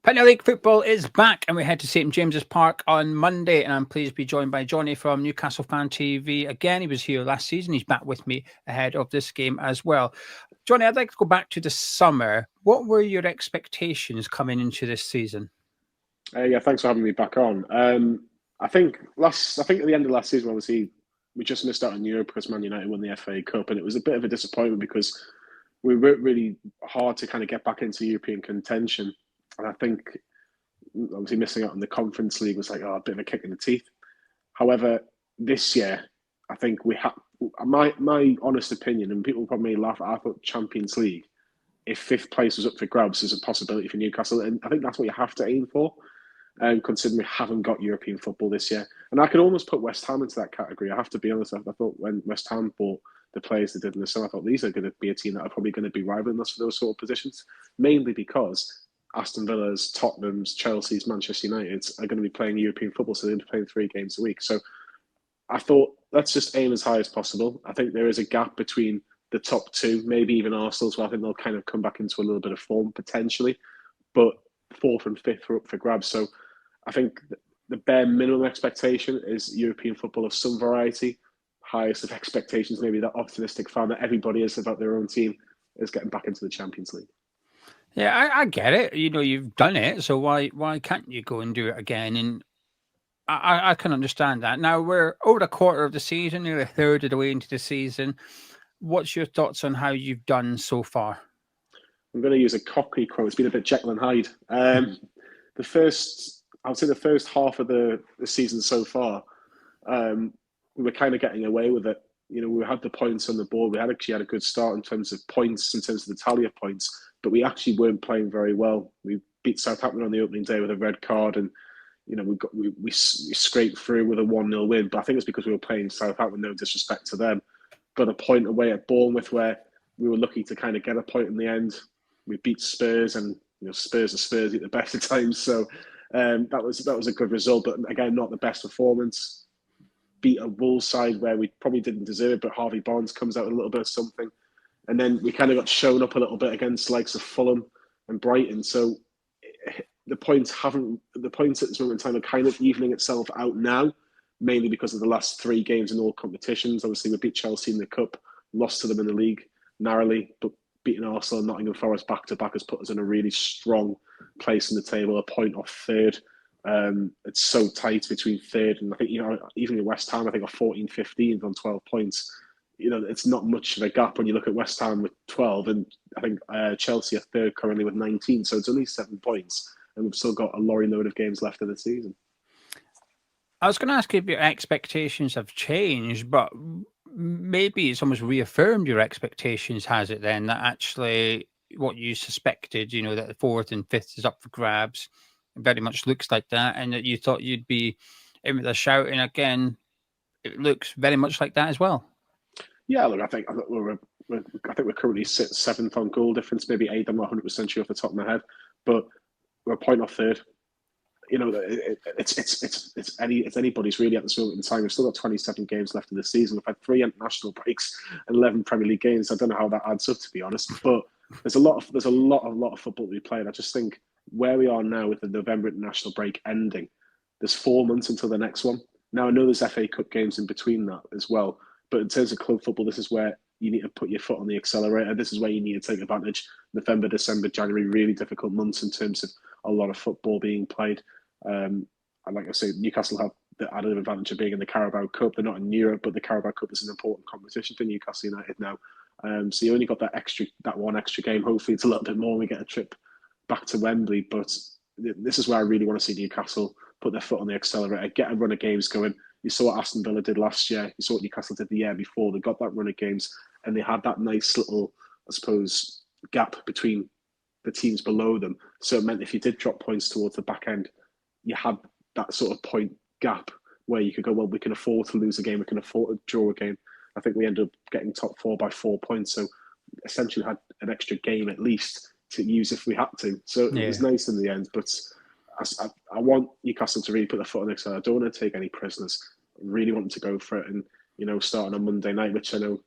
Premier League football is back, and we head to St James's Park on Monday. And I'm pleased to be joined by Jonny from Newcastle Fan TV. Again, he was here last season. He's back with me ahead of this game as well. Jonny, I'd like to go back to the summer. What were your expectations coming into this season? Yeah, thanks for having me back on. I think at the end of last season, obviously, we just missed out on Europe because Man United won the FA Cup, and it was a bit of a disappointment because we worked really hard to kind of get back into European contention. And I think obviously missing out on the Conference League was like a bit of a kick in the teeth. However, this year, I think we have my honest opinion, and people probably laugh. I thought Champions League, if fifth place was up for grabs, is a possibility for Newcastle, and I think that's what you have to aim for. Considering we haven't got European football this year, and I could almost put West Ham into that category. I have to be honest. I thought when West Ham bought the players they did in the summer, I thought these are going to be a team that are probably going to be rivaling us for those sort of positions, mainly because Aston Villa's, Tottenham's, Chelsea's, Manchester United's are going to be playing European football, so they're going to be playing 3 games a week. So I thought, let's just aim as high as possible. I think there is a gap between the top 2, maybe even Arsenal as well. I think they'll kind of come back into a little bit of form potentially, but 4th and 5th are up for grabs. So I think the bare minimum expectation is European football of some variety. Highest of expectations, maybe that optimistic fan that everybody is about their own team, is getting back into the Champions League. Yeah, I get it. You know, you've done it, so why can't you go and do it again? And I can understand that. Now we're over a quarter of the season, nearly a third of the way into the season. What's your thoughts on how you've done so far? I'm going to use a Cockney quote. It's been a bit Jekyll and Hyde. The first half of the season so far, we were kind of getting away with it. You know, we had the points on the board. We actually had a good start in terms of points, in terms of the tally of points, but we actually weren't playing very well. We beat Southampton on the opening day with a red card, and you know we scraped through with a 1-0 win. But I think it's because we were playing Southampton. No disrespect to them, got a point away at Bournemouth where we were lucky to kind of get a point in the end. We beat Spurs, and you know Spurs are Spurs at the best of times. So that was a good result, but again, not the best performance. Beat a Wolves side where we probably didn't deserve it, but Harvey Barnes comes out with a little bit of something. And then we kind of got shown up a little bit against likes of Fulham and Brighton. So the points at this moment in time are kind of evening itself out now, mainly because of the last 3 games in all competitions. Obviously, we beat Chelsea in the Cup, lost to them in the league narrowly, but beating Arsenal and Nottingham Forest back-to-back has put us in a really strong place in the table, a point off third. It's so tight between third and I think, you know, even in West Ham, I think are 14, 15 on 12 points. You know, it's not much of a gap when you look at West Ham with 12 and I think Chelsea are third currently with 19. So it's only 7 points and we've still got a lorry load of games left in the season. I was going to ask if your expectations have changed, but maybe it's almost reaffirmed your expectations, has it then, that actually what you suspected, you know, that the 4th and 5th is up for grabs, very much looks like that, and that you thought you'd be in with a shout, and again, it looks very much like that as well. Yeah, look, I think we're currently 7th on goal difference, maybe 8th. I'm not 100% sure off the top of my head, but we're a point off third. You know, it's anybody's really at this moment in time. We've still got 27 games left in the season. We've had 3 international breaks and 11 Premier League games. I don't know how that adds up, to be honest, but there's a lot of football to be played. I just think where we are now with the November international break ending, there's 4 months until the next one. Now, I know there's FA Cup games in between that as well, but in terms of club football, this is where you need to put your foot on the accelerator. This is where you need to take advantage. November, December, January, really difficult months in terms of a lot of football being played. And like I say, Newcastle have the added advantage of being in the Carabao Cup. They're not in Europe, but the Carabao Cup is an important competition for Newcastle United now. So you only got that one extra game. Hopefully, it's a little bit more when we get a trip back to Wembley. But this is where I really want to see Newcastle put their foot on the accelerator, get a run of games going. You saw what Aston Villa did last year. You saw what Newcastle did the year before. They got that run of games and they had that nice little, I suppose, gap between the teams below them. So it meant if you did drop points towards the back end, you had that sort of point gap where you could go, well, we can afford to lose a game. We can afford to draw a game. I think we ended up getting top 4 by 4 points. So essentially had an extra game at least to use if we had to. So it was nice in the end. But I want Newcastle to really put their foot on the accelerator. I don't want to take any prisoners. I really want them to go for it. And, you know, starting on Monday night, which I know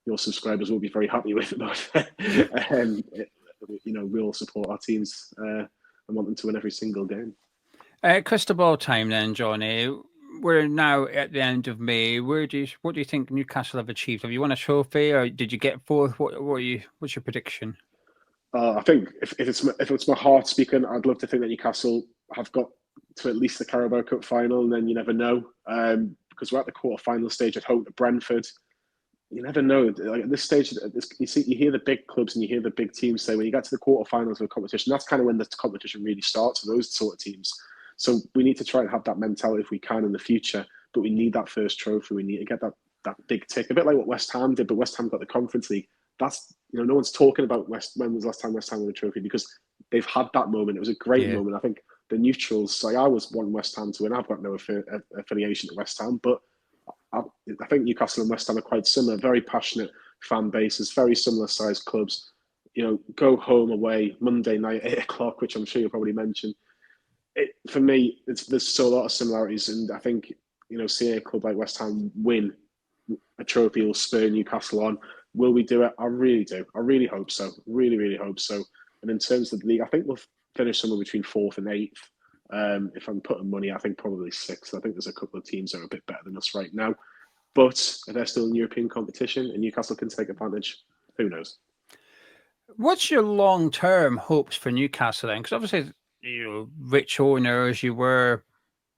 your subscribers will be very happy with. But, you know, we all support our teams and want them to win every single game. Crystal ball time then, Jonny. We're now at the end of May. What do you think Newcastle have achieved? Have you won a trophy, or did you get fourth? What's your prediction? I think if it's my heart speaking, I'd love to think that Newcastle have got to at least the Carabao Cup final, and then you never know, because we're at the quarter-final stage at home to Brentford. You never know. Like at this stage, you hear the big clubs and you hear the big teams say when you get to the quarter-finals of a competition, that's kind of when the competition really starts for those sort of teams. So we need to try and have that mentality if we can in the future, but we need that first trophy. We need to get that big tick, a bit like what West Ham did, but West Ham got the Conference League. That's, no one's talking about when was the last time West Ham won a trophy, because they've had that moment. It was a great moment. I think the neutrals, like I was wanting West Ham to win. I've got no affiliation to West Ham, but I think Newcastle and West Ham are quite similar, very passionate fan bases, very similar sized clubs. Go home away Monday night, 8:00, which I'm sure you'll probably mention. For me, there's still a lot of similarities, and I think seeing a club like West Ham win a trophy will spur Newcastle on. Will we do it? I really do. I really hope so. Really, really hope so. And in terms of the league, I think we'll finish somewhere between 4th and 8th. If I'm putting money, I think probably 6th. I think there's a couple of teams that are a bit better than us right now. But if they're still in European competition and Newcastle can take advantage, who knows? What's your long-term hopes for Newcastle then? Because obviously, rich owners, you were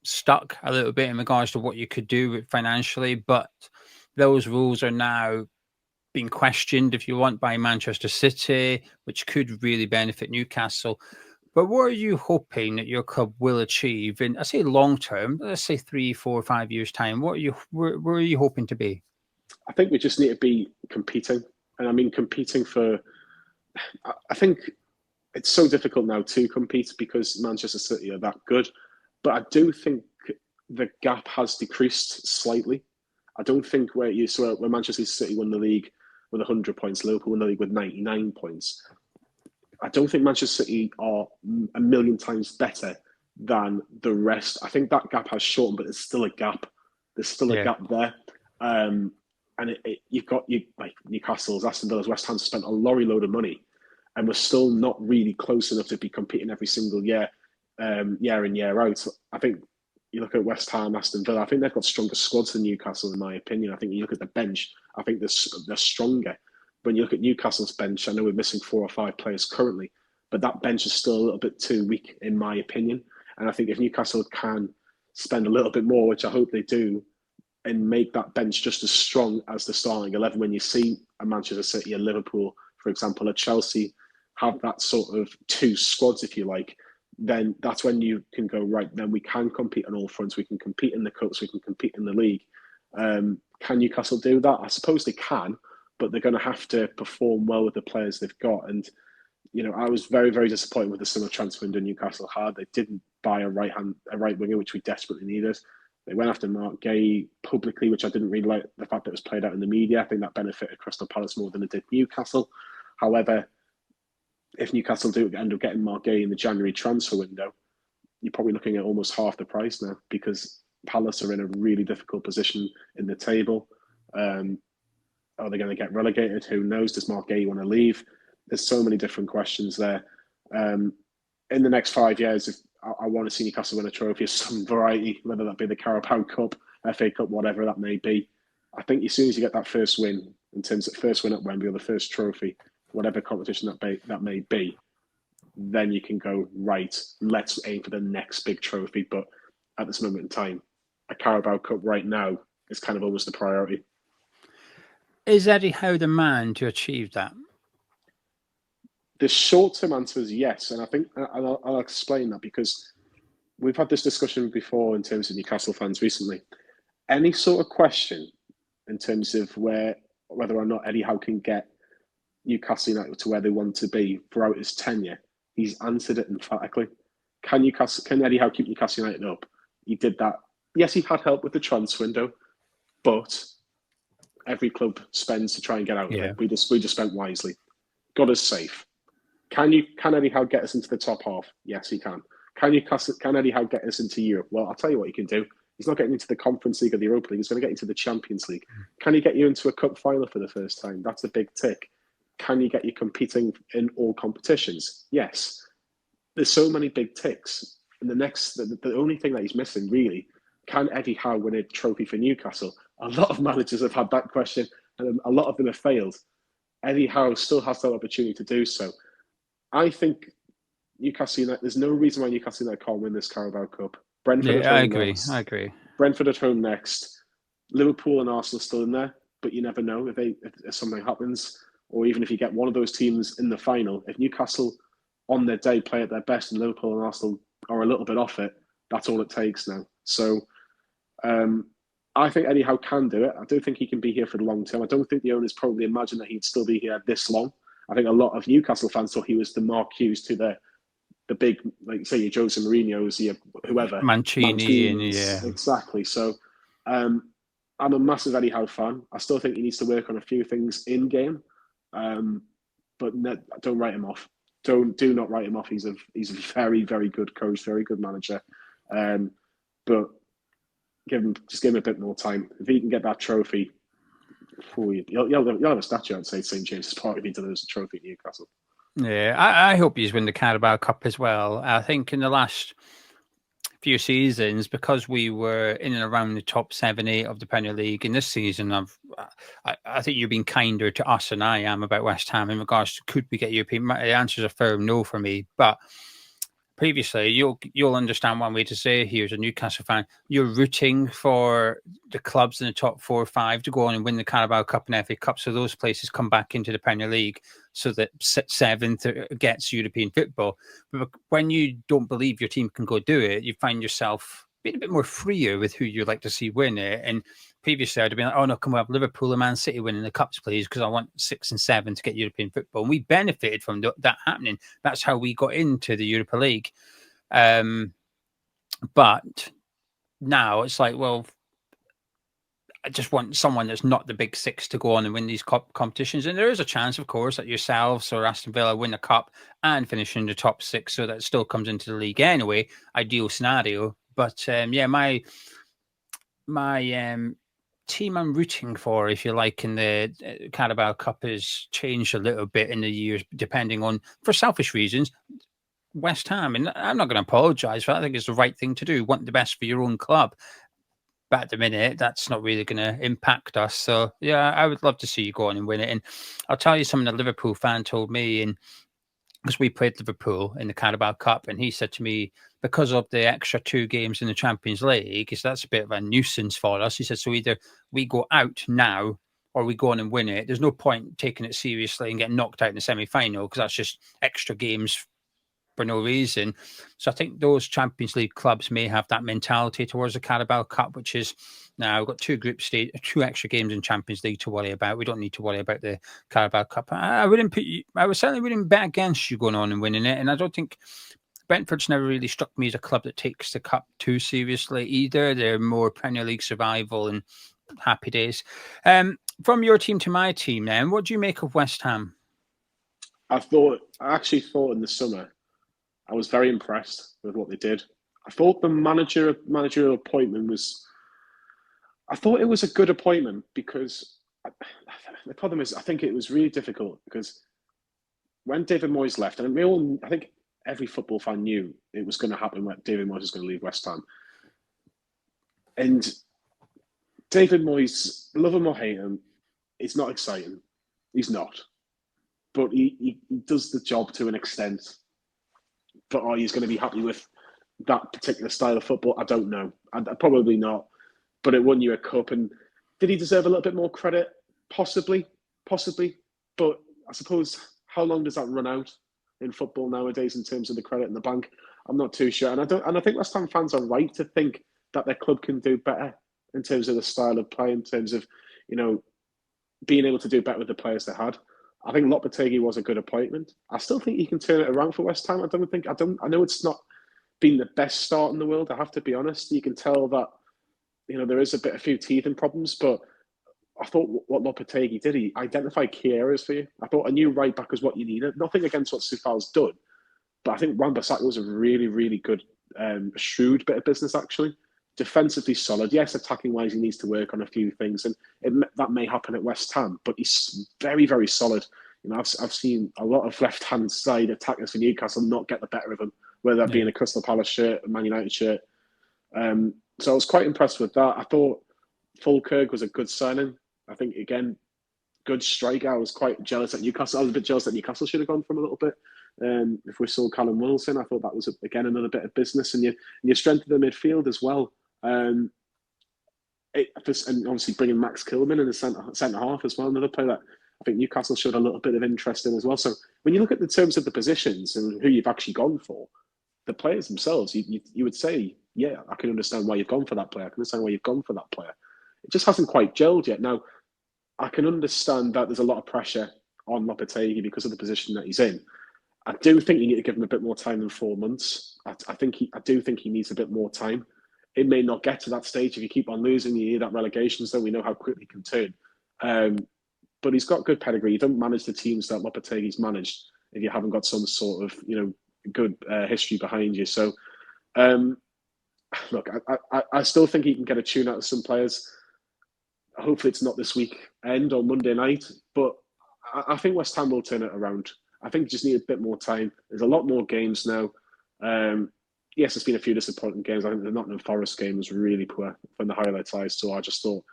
stuck a little bit in regards to what you could do financially, but those rules are now being questioned, if you want, by Manchester City, which could really benefit Newcastle. But what are you hoping that your club will achieve in, I say long term, let's say 3, 4, 5 years time? Where are you hoping to be? I think we just need to be competing. And I mean, competing for, I think it's so difficult now to compete because Manchester City are that good. But I do think the gap has decreased slightly. I don't think where Manchester City won the league with 100 points, Liverpool won the league with 99 points. I don't think Manchester City are a million times better than the rest. I think that gap has shortened, but there's still a gap. There's still a gap there. And you've got like Newcastle's, Aston Villa's, West Ham spent a lorry load of money, and we're still not really close enough to be competing every single year, year in, year out. So I think you look at West Ham, Aston Villa, I think they've got stronger squads than Newcastle, in my opinion. I think you look at the bench, I think they're stronger. When you look at Newcastle's bench, I know we're missing 4 or 5 players currently, but that bench is still a little bit too weak, in my opinion. And I think if Newcastle can spend a little bit more, which I hope they do, and make that bench just as strong as the starting 11, when you see a Manchester City, a Liverpool, for example, a Chelsea, have that sort of 2 squads, if you like, then that's when you can go, right, then we can compete on all fronts. We can compete in the cups, we can compete in the league. Can Newcastle do that? I suppose they can, but they're going to have to perform well with the players they've got. And, I was very, very disappointed with the summer transfer window Newcastle had. They didn't buy a right winger, which we desperately needed. They went after Mark Gay publicly, which I didn't really like the fact that it was played out in the media. I think that benefited Crystal Palace more than it did Newcastle. However, if Newcastle do end up getting Mark Gay in the January transfer window, you're probably looking at almost half the price now, because Palace are in a really difficult position in the table. Are they going to get relegated? Who knows? Does Mark Gay want to leave? There's so many different questions there. In the next 5 years, if I want to see Newcastle win a trophy of some variety, whether that be the Carabao Cup, FA Cup, whatever that may be. I think as soon as you get that first win, in terms of first win at Wembley or the first trophy, whatever competition that may be, then you can go, right, let's aim for the next big trophy. But at this moment in time, a Carabao Cup right now is kind of almost the priority. Is Eddie Howe the man to achieve that? The short-term answer is yes, and I think I'll explain that, because we've had this discussion before in terms of Newcastle fans recently. Any sort of question in terms of whether or not Eddie Howe can get Newcastle United to where they want to be throughout his tenure, he's answered it emphatically. Can Eddie Howe keep Newcastle United up? He did that. Yes, he had help with the transfer window, but every club spends to try and get out of it. We just spent wisely. Got us safe. Can Eddie Howe get us into the top half? Yes, he can. Can Eddie Howe get us into Europe? Well, I'll tell you what he can do. He's not getting into the Conference League or the Europa League. He's going to get into the Champions League. Can he get you into a cup final for the first time? That's a big tick. Can you get you competing in all competitions? Yes. there's so many big ticks. And the only thing that he's missing really, can Eddie Howe win a trophy for Newcastle? A lot of managers have had that question, and a lot of them have failed. Eddie Howe still has that opportunity to do so. I think Newcastle United, there's no reason why Newcastle United can't win this Carabao Cup. Brentford at home next. I agree. Brentford at home next. Liverpool and Arsenal still in there, but you never know if something happens, or even if you get one of those teams in the final. If Newcastle on their day play at their best and Liverpool and Arsenal are a little bit off it, that's all it takes now. So I think Eddie Howe can do it. I don't think he can be here for the long term. I don't think the owners probably imagined that he'd still be here this long. I think a lot of Newcastle fans thought he was the Mark Hughes to the big, like say your Jose Mourinho's, your whoever. Mancini and yeah. Exactly. So I'm a massive Eddie Howe fan. I still think he needs to work on a few things in game. But don't write him off. Do not write him off. He's a very, very good coach, very good manager. But just give him a bit more time. If he can get that trophy, you'll have a statue outside St James's Park if he delivers a trophy at Newcastle. Yeah, I hope he's win the Carabao Cup as well. I think in the last few seasons, because we were in and around the top 7, 8 of the Premier League, in this season, I think you've been kinder to us than I am about West Ham in regards to could we get European. The answer is a firm no for me, but previously, you'll understand one way to say here as a Newcastle fan, you're rooting for the clubs in the top 4 or 5 to go on and win the Carabao Cup and FA Cup, so those places come back into the Premier League, so that 7th gets European football. But when you don't believe your team can go do it, you find yourself being a bit more freer with who you'd like to see win it. And previously, I'd have been like, oh no, can we have Liverpool and Man City winning the Cups, please? Because I want 6 and 7 to get European football. And we benefited from that happening. That's how we got into the Europa League. But now it's like, well, I just want someone that's not the big 6 to go on and win these competitions. And there is a chance, of course, that yourselves or Aston Villa win the Cup and finish in the top 6, so that it still comes into the league anyway. Ideal scenario. But my team I'm rooting for, if you like, in the Carabao Cup has changed a little bit in the years, depending on, for selfish reasons, West Ham. And I'm not going to apologise for that. I think it's the right thing to do. Want the best for your own club. But at the minute, that's not really going to impact us. So, yeah, I would love to see you go on and win it. And I'll tell you something a Liverpool fan told me, because we played Liverpool in the Carabao Cup, and he said to me, because of the extra 2 games in the Champions League, because that's a bit of a nuisance for us. He said, so either we go out now or we go on and win it. There's no point taking it seriously and getting knocked out in the semi-final, because that's just extra games for no reason. So I think those Champions League clubs may have that mentality towards the Carabao Cup, which is now we've got 2 group stage, 2 extra games in Champions League to worry about. We don't need to worry about the Carabao Cup. I certainly wouldn't bet against you going on and winning it. And I don't think Brentford's never really struck me as a club that takes the cup too seriously either. They're more Premier League survival and happy days. From your team to my team then, what do you make of West Ham? I actually thought in the summer, I was very impressed with what they did. I thought the managerial appointment I thought it was a good appointment, because the problem is I think it was really difficult, because when David Moyes left, and I think every football fan knew it was going to happen when David Moyes was going to leave West Ham. And David Moyes, love him or hate him, it's not exciting. He's not. But he does the job to an extent. But he's going to be happy with that particular style of football? I don't know. Probably not. But it won you a cup. And did he deserve a little bit more credit? Possibly. But I suppose, how long does that run out in football nowadays in terms of the credit in the bank? I'm not too sure. And I think West Ham fans are right to think that their club can do better in terms of the style of play, in terms of, being able to do better with the players they had. I think Lopetegui was a good appointment. I still think he can turn it around for West Ham. I know it's not been the best start in the world, I have to be honest. You can tell that, there is a few teething problems, but I thought what Lopetegui did, he identified key areas for you. I thought a new right back was what you needed. Nothing against what Soufal's done, but I think Wan-Bissaka was a really, really good, shrewd bit of business, actually. Defensively solid. Yes, attacking-wise, he needs to work on a few things, and that may happen at West Ham, but he's very, very solid. I've seen a lot of left-hand side attackers for Newcastle not get the better of him whether that be in a Crystal Palace shirt, a Man United shirt. So I was quite impressed with that. I thought Fulkirk was a good signing. I think, again, good striker. I was quite jealous at Newcastle. I was a bit jealous that Newcastle should have gone from a little bit. If we saw Callum Wilson, I thought that was, again, another bit of business. And you strengthened the midfield as well. And obviously bringing Max Kilman in the centre half as well, another player that I think Newcastle showed a little bit of interest in as well. So when you look at the terms of the positions and who you've actually gone for, the players themselves, you would say, yeah, I can understand why you've gone for that player. I can understand why you've gone for that player. It just hasn't quite gelled yet. Now, I can understand that there's a lot of pressure on Lopetegui because of the position that he's in. I do think you need to give him a bit more time than 4 months. I do think he needs a bit more time. It may not get to that stage if you keep on losing. You hear that relegation, so we know how quickly it can turn. But he's got good pedigree. You don't manage the teams that Lopetegui's managed if you haven't got some sort of good history behind you. So, look, I still think he can get a tune out of some players. Hopefully, it's not this weekend or Monday night, but I think West Ham will turn it around. I think you just need a bit more time. There's a lot more games now. Yes, there's been a few disappointing games. I think the Nottingham Forest game was really poor from the highlights I saw. I just thought,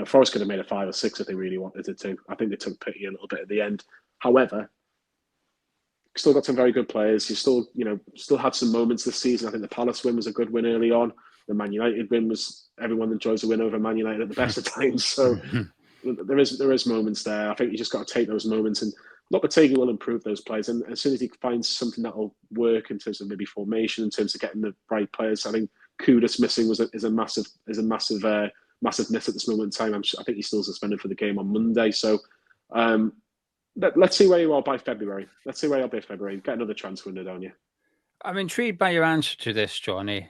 Forest could have made a 5 or 6 if they really wanted it to. I think they took pity a little bit at the end. However, still got some very good players. You still had some moments this season. I think the Palace win was a good win early on. The Man United win was, everyone enjoys a win over Man United at the best of times. So there is moments there. I think you just got to take those moments, and Lopetegui will improve those players. And as soon as he finds something that will work in terms of maybe formation, in terms of getting the right players, I think Kudus missing is a massive miss at this moment in time. I think he's still suspended for the game on Monday. So let's see where you are by February. Get another transfer window, don't you? I'm intrigued by your answer to this, Jonny.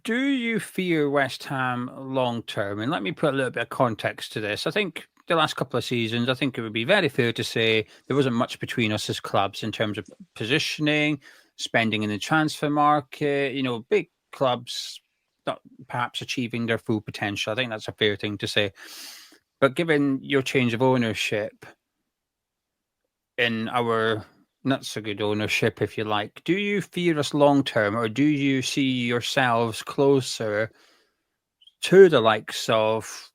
Do you fear West Ham long term? And let me put a little bit of context to this. I think the last couple of seasons, I think it would be very fair to say there wasn't much between us as clubs in terms of positioning, spending in the transfer market, big clubs not perhaps achieving their full potential. I think that's a fair thing to say. But given your change of ownership in our not so good ownership, if you like, do you fear us long term, or do you see yourselves closer to the likes of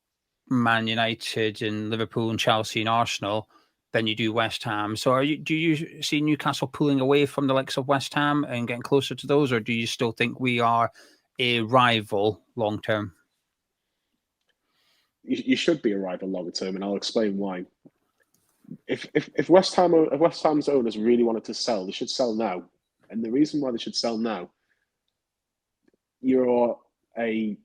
Man United and Liverpool and Chelsea and Arsenal than you do West Ham? So do you see Newcastle pulling away from the likes of West Ham and getting closer to those, or do you still think we are a rival long term? You should be a rival long term, and I'll explain why. If West Ham's owners really wanted to sell, they should sell now. And the reason why they should sell now, you're a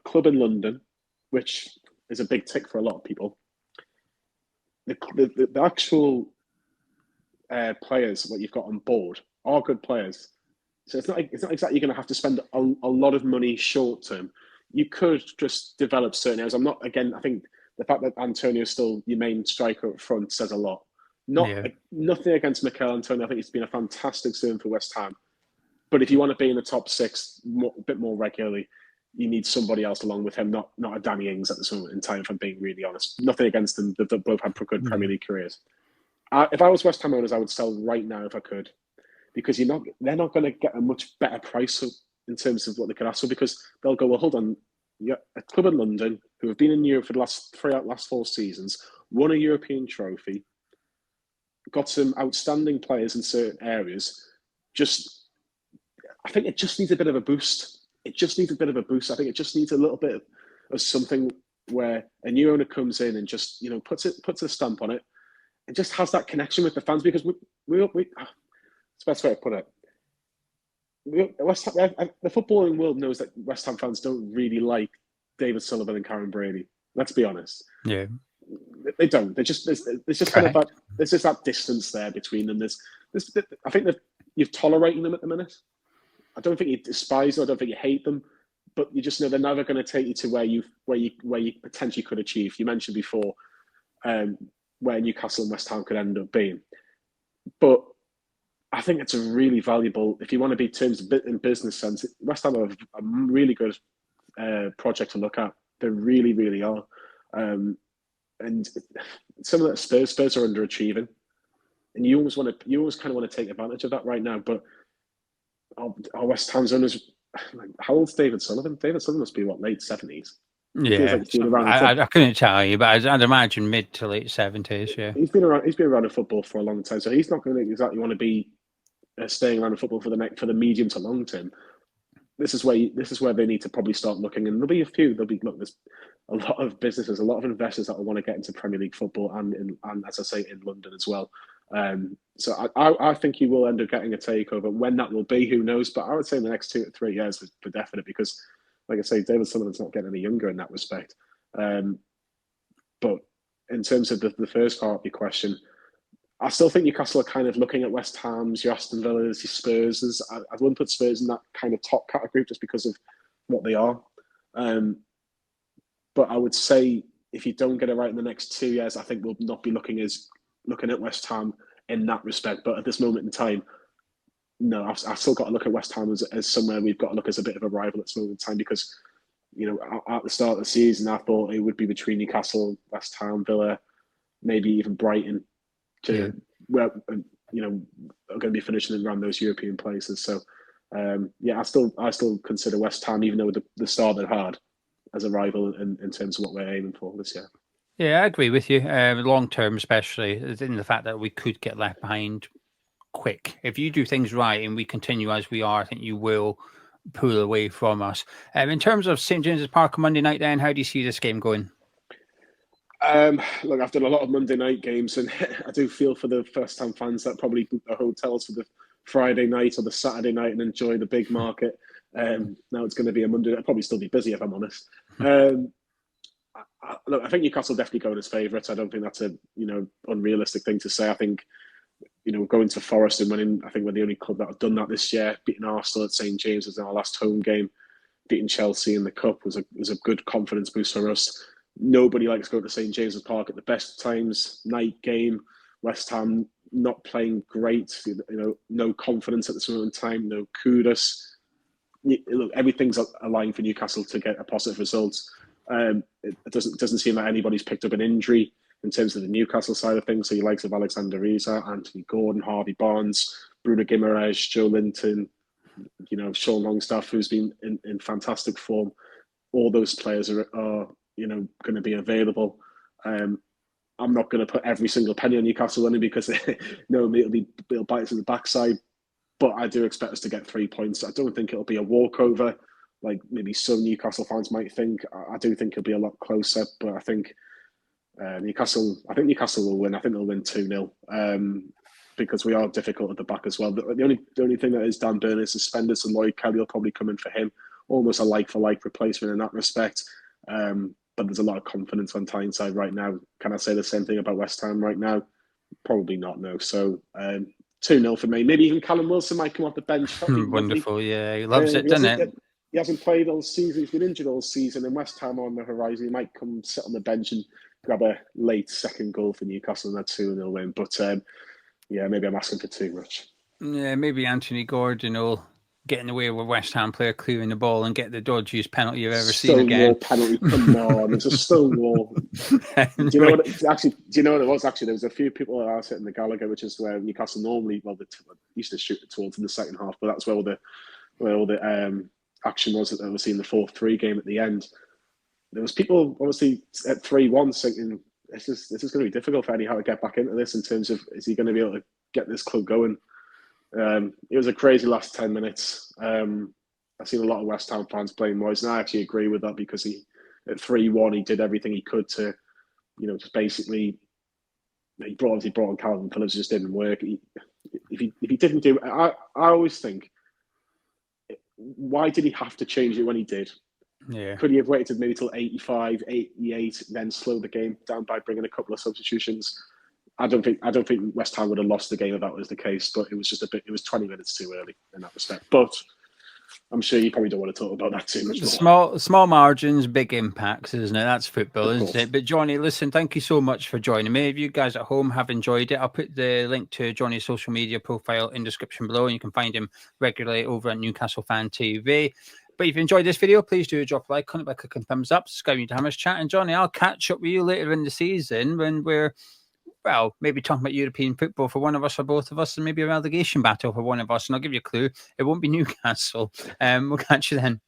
club in London, which is a big tick for a lot of people. The actual players what you've got on board are good players. So it's not exactly you're going to have to spend a lot of money short term. You could just develop certain areas. I think the fact that Antonio's still your main striker up front says a lot. Nothing against Mikel Antonio. I think he's been a fantastic servant for West Ham. But if you want to be in the top 6 a bit more regularly, you need somebody else along with him, not a Danny Ings at this moment in time, if I'm being really honest. Nothing against them. They've both had good Premier League careers. If I was West Ham owners, I would sell right now if I could. Because they're not going to get a much better price in terms of what they could ask for, because they'll go, well, hold on, you're a club in London who have been in Europe for the last 4 seasons, won a European trophy, got some outstanding players in certain areas. I think it just needs a bit of a boost. I think it just needs a little bit of something where a new owner comes in and just puts a stamp on it and just has that connection with the fans, because we it's the best way to put it. The footballing world knows that West Ham fans don't really like David Sullivan and Karen Brady. Let's be honest. Yeah, they don't. There's just that distance there between them. I think that you're tolerating them at the minute. I don't think you despise them. I don't think you hate them, but you just know they're never going to take you to where you potentially could achieve. You mentioned before where Newcastle and West Ham could end up being, but I think it's a really valuable, if you want to be terms in business sense, West Ham are a really good project to look at. They really, really are. And some of that Spurs are underachieving, and you always kind of want to take advantage of that right now. But our West Ham's owners. Like, how old's David Sullivan? David Sullivan must be what, late 70s. He feels like Yeah, he's been around the football. I couldn't tell you, but I'd imagine mid to late 70s. Yeah, He's been around. He's been around the football for a long time, so he's not going to exactly want to be staying around the football for the medium to long term. This is where they need to probably start looking, and there'll be a few. There's a lot of businesses, a lot of investors that will want to get into Premier League football, and as I say, in London as well. So I think he will end up getting a takeover. When that will be, who knows? But I would say in the next 2 to 3 years for definite, because, like I say, David Sullivan's not getting any younger in that respect. But in terms of the first part of your question, I still think Newcastle are kind of looking at West Ham's, your Aston Villas, your Spurs. I wouldn't put Spurs in that kind of top category just because of what they are. But I would say if you don't get it right in the next 2 years, I think we'll not be looking at West Ham in that respect. But at this moment in time, no, I've still got to look at West Ham as somewhere we've got to look as a bit of a rival at this moment in time, because, at the start of the season, I thought it would be between Newcastle, West Ham, Villa, maybe even Brighton, where are going to be finishing around those European places. So I still consider West Ham, even though the start they're hard, as a rival in terms of what we're aiming for this year. Yeah, I agree with you. Long term, especially in the fact that we could get left behind quick. If you do things right and we continue as we are, I think you will pull away from us. In terms of St James's Park on Monday night, then, how do you see this game going? Look, I've done a lot of Monday night games, and I do feel for the first-time fans that probably book the hotels for the Friday night or the Saturday night and enjoy the big market. Now it's going to be a Monday. It'll probably still be busy, if I'm honest. Look, I think Newcastle definitely go as favourites. I don't think that's a unrealistic thing to say. I think going to Forest and winning. I think we're the only club that have done that this year. Beating Arsenal at St James's in our last home game, beating Chelsea in the Cup was a good confidence boost for us. Nobody likes going to St James's Park at the best times. Night game, West Ham not playing great. No confidence at this moment in time. No kudos. Look, everything's aligned for Newcastle to get a positive result. It doesn't seem like anybody's picked up an injury in terms of the Newcastle side of things. So you likes of Alexander Isak, Anthony Gordon, Harvey Barnes, Bruno Guimaraes, Joe Linton, Sean Longstaff, who's been in fantastic form. All those players are going to be available. I'm not going to put every single penny on Newcastle only because it'll bite us in the backside. But I do expect us to get 3 points. I don't think it'll be a walkover like maybe some Newcastle fans might think. I do think it'll be a lot closer, but I think Newcastle will win. I think they'll win 2-0 because we are difficult at the back as well. The only thing that is Dan Burn is suspended, so Lloyd Kelly will probably come in for him. Almost a like-for-like replacement in that respect. But there's a lot of confidence on Tyneside right now. Can I say the same thing about West Ham right now? Probably not, no. So 2-0 for me. Maybe even Callum Wilson might come off the bench. Wonderful, yeah. He loves it, doesn't it? He hasn't played all season. He's been injured all season. And West Ham on the horizon. He might come sit on the bench and grab a late second goal for Newcastle and a 2-0 win. But maybe I'm asking for too much. Yeah, maybe Anthony Gordon will get in the way of a West Ham player clearing the ball and get the dodgiest penalty you've ever seen again. Penalty, come on, it's a Stonewall. Do you know what it was? Actually, there was a few people that are sitting in the Gallagher, which is where Newcastle normally used to shoot it towards in the second half, but that's where all the action was that we see in the 4-3 game at the end. There was people obviously at 3-1 thinking this is going to be difficult for Eddie Howe to get back into this in terms of is he going to be able to get this club going. It was a crazy last 10 minutes. I've seen a lot of West Ham fans blame Moyes, and I actually agree with that because at 3-1 he did everything he could to, just basically he brought on Calvin Phillips, just didn't work. If he didn't do, I always think, why did he have to change it when he did? Yeah. Could he have waited maybe till 85, 88, then slow the game down by bringing a couple of substitutions? I don't think West Ham would have lost the game if that was the case, but it was 20 minutes too early in that respect. But I'm sure you probably don't want to talk about that too much more. Small margins, big impacts, isn't it? That's football, isn't it? But Jonny, listen, thank you so much for joining me. If you guys at home have enjoyed it, I'll put the link to Jonny's social media profile in the description below, and you can find him regularly over at Newcastle Fan TV. But if you enjoyed this video, please do drop a like on it by clicking thumbs up, subscribing to Hammers Chat. And Jonny, I'll catch up with you later in the season when we're well, maybe talking about European football for one of us or both of us, and maybe a relegation battle for one of us. And I'll give you a clue: it won't be Newcastle. We'll catch you then.